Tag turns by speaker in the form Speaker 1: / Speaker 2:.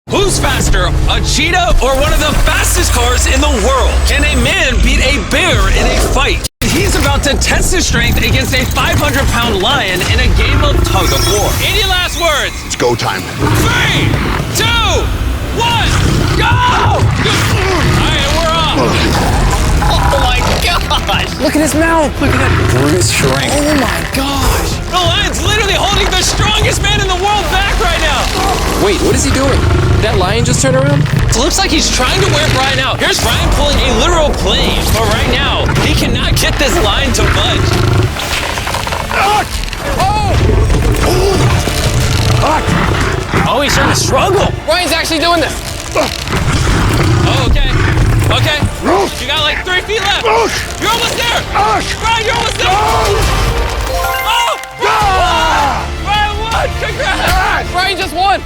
Speaker 1: Who's faster, a cheetah or one of the fastest cars in the world? Can a man beat a bear in a fight? He's about to test his strength against a 500-pound lion in a game of tug of war. Any last words?
Speaker 2: It's go time.
Speaker 1: 3, 2, 1, go! All right, we're off. Oh my gosh!
Speaker 3: Look at his mouth. Look at that brute strength.
Speaker 1: Oh my gosh! The lion's literally holding the strongest man in the world back right now.
Speaker 3: Wait, what is he doing? Did that lion just turn around?
Speaker 1: It looks like he's trying to wear Brian out. Here's Brian pulling a literal plane, but right now, he cannot get this lion to budge. Oh, he's starting to struggle.
Speaker 3: Brian's actually doing this.
Speaker 1: Oh, okay. Okay. You got like 3 feet left. You're almost there. Brian, you're almost there. Oh! Brian won! Congrats!
Speaker 3: Brian just won.